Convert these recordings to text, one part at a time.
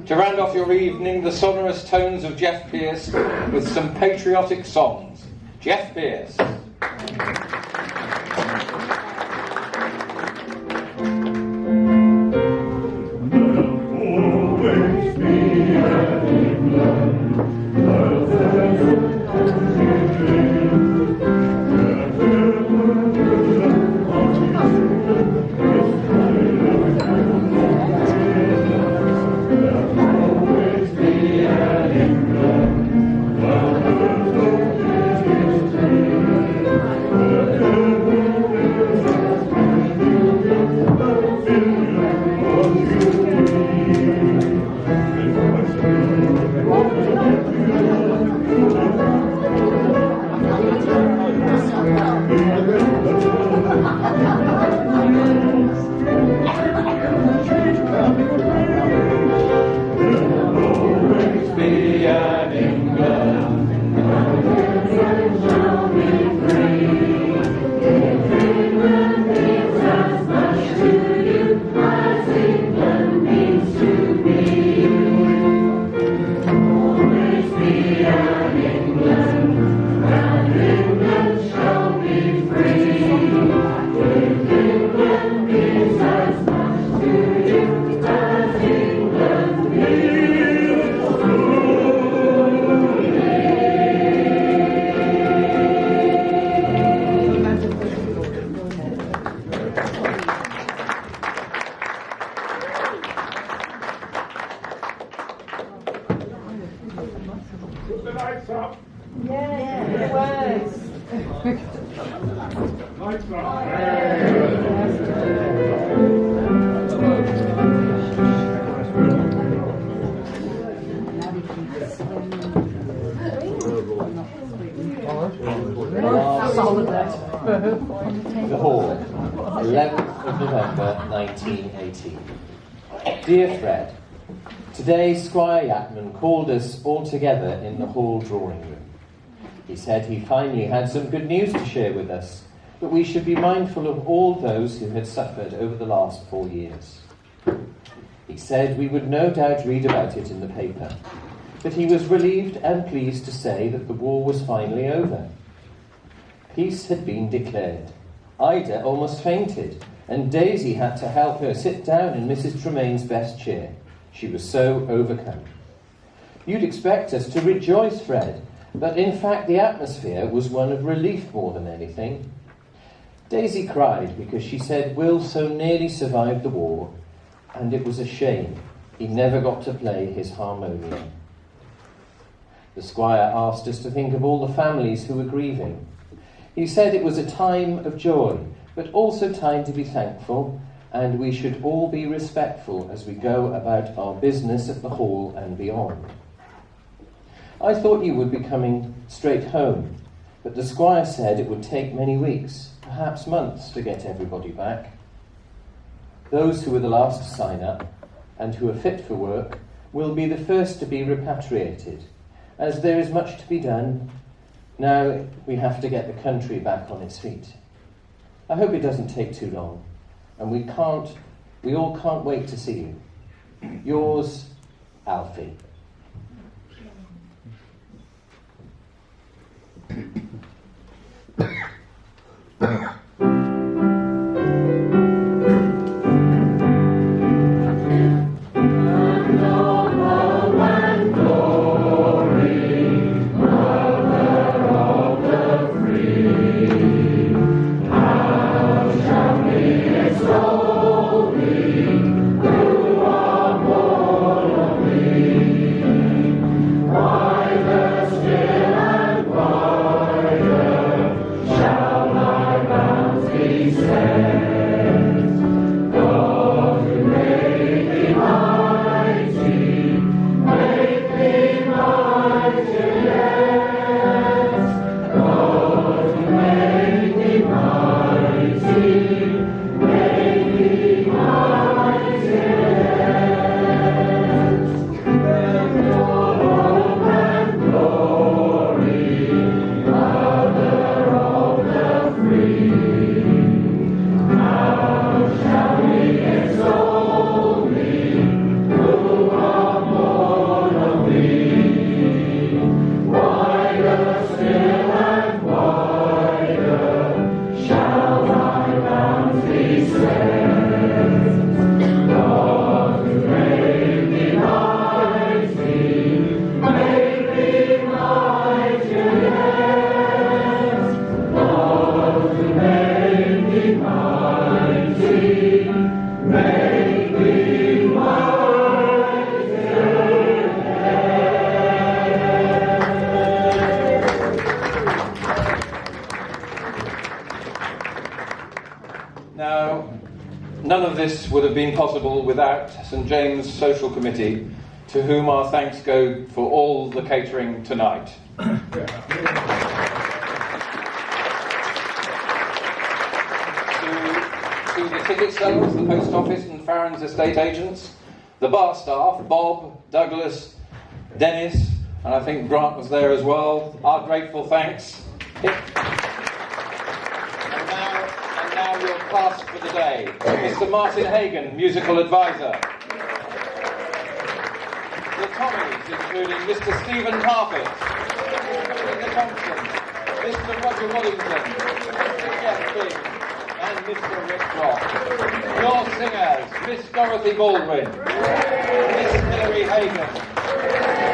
To round off your evening, the sonorous tones of Jeff Pierce with some patriotic songs. Jeff Pierce. The Hall, 11th of November 1918. Dear Fred, today Squire Yatman called us all together in the Hall drawing room. He said he finally had some good news to share with us, but we should be mindful of all those who had suffered over the last 4 years. He said we would no doubt read about it in the paper, but he was relieved and pleased to say that the war was finally over. Peace had been declared. Ida almost fainted, and Daisy had to help her sit down in Mrs. Tremain's best chair. She was so overcome. You'd expect us to rejoice, Fred, but in fact the atmosphere was one of relief more than anything. Daisy cried because she said Will so nearly survived the war, and it was a shame he never got to play his harmonium. The Squire asked us to think of all the families who were grieving. He said it was a time of joy, but also time to be thankful, and we should all be respectful as we go about our business at the Hall and beyond. I thought you would be coming straight home, but the Squire said it would take many weeks, perhaps months, to get everybody back. Those who were the last to sign up, and who are fit for work, will be the first to be repatriated, as there is much to be done. Now we have to get the country back on its feet. I hope it doesn't take too long, and we all can't wait to see you. Yours, Alfie. Glory, who are born of thee. this would have been possible without St James Social Committee, to whom our thanks go for all the catering tonight. To the ticket sellers, the post office and Farron's estate agents, the bar staff, Bob, Douglas, Dennis, and I think Grant was there as well, our grateful thanks. And now your cast for the day. Mr. Martin Hagan, musical advisor. The Tommies, including Mr. Stephen Parfitt, Mr. Thompson, Mr. Roger Waddington, Mr. Jeff King, and Mr. Rick Rock. Your singers, Miss Dorothy Baldwin, Miss Hilary Hagan,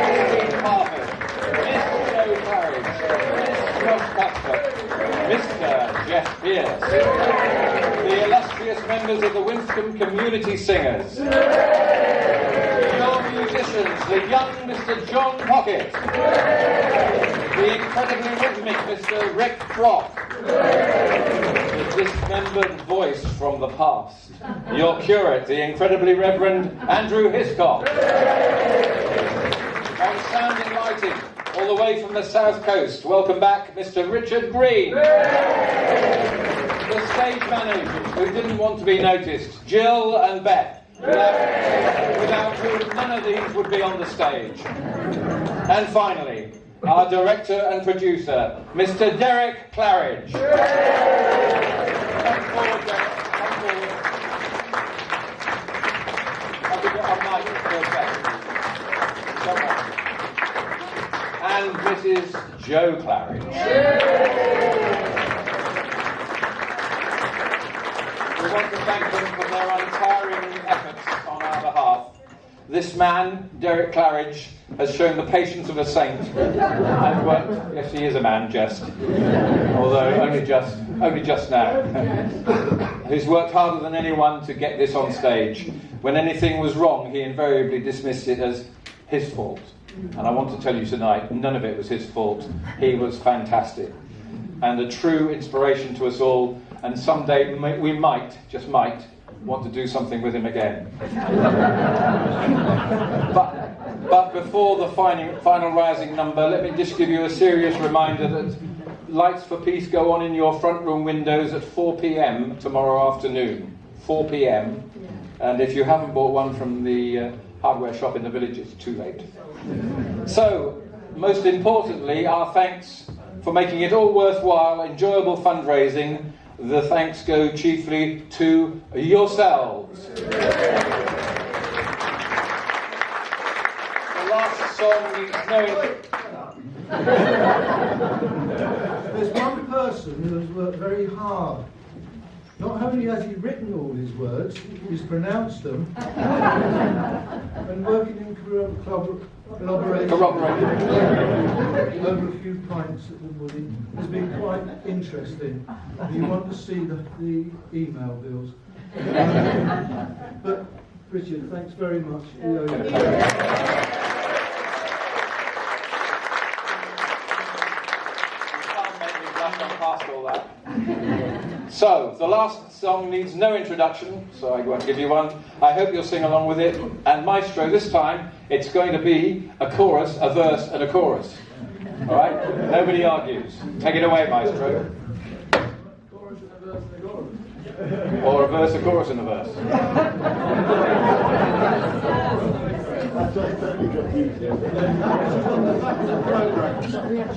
Miss Stephen Parfitt, Miss Joe Claridge, Miss Josh Cuthbert, Mr. Jeff Pierce, the illustrious members of the Winscombe Community Singers, your musicians, the young Mr. John Pocket, the incredibly rhythmic Mr. Rick Brock, the dismembered voice from the past, your curate, the incredibly Reverend Andrew Hiscock, on sound and lighting, all the way from the south coast, welcome back Mr. Richard Green, the stage managers who didn't want to be noticed, Jill and Beth, without whom none of these would be on the stage. And finally, our director and producer, Mr. Derek Claridge. Come forward, Derek. Come forward. Have we got our mic for a second? Come on. And Mrs. Joe Claridge. We want to thank them for their untiring efforts on our behalf. This man, Derek Claridge, has shown the patience of a saint and worked. Yes, he is a man, just, although only just now. Who's worked harder than anyone to get this on stage. When anything was wrong, he invariably dismissed it as his fault. And I want to tell you tonight, none of it was his fault. He was fantastic and a true inspiration to us all. And someday we might, just might, want to do something with him again. But before the final rousing number, let me just give you a serious reminder that Lights for Peace go on in your front room windows at 4 p.m. tomorrow afternoon. 4 p.m. And if you haven't bought one from the hardware shop in the village, it's too late. So, most importantly, our thanks for making it all worthwhile, enjoyable fundraising. The thanks go chiefly to yourselves. The last song needs no... There's one person who has worked very hard. Not only has he written all his words, he's pronounced them, and working in collaboration over a few pints at the Woody has been quite interesting. You want to see the email bills. But Richard, thanks very much. So, the last song needs no introduction, so I won't give you one. I hope you'll sing along with it. And Maestro, this time, it's going to be a chorus, a verse, and a chorus. All right? Nobody argues. Take it away, Maestro. Chorus and a verse and a chorus. Or a verse, a chorus, and a verse. That's totally confusing. On the back of the programme. Children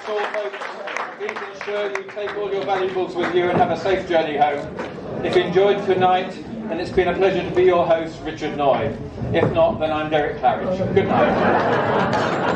that's all, folks. Please ensure you take all your valuables with you and have a safe journey home. If you enjoyed tonight, then it's been a pleasure to be your host, Richard Noy. If not, then I'm Derek Claridge. Good night.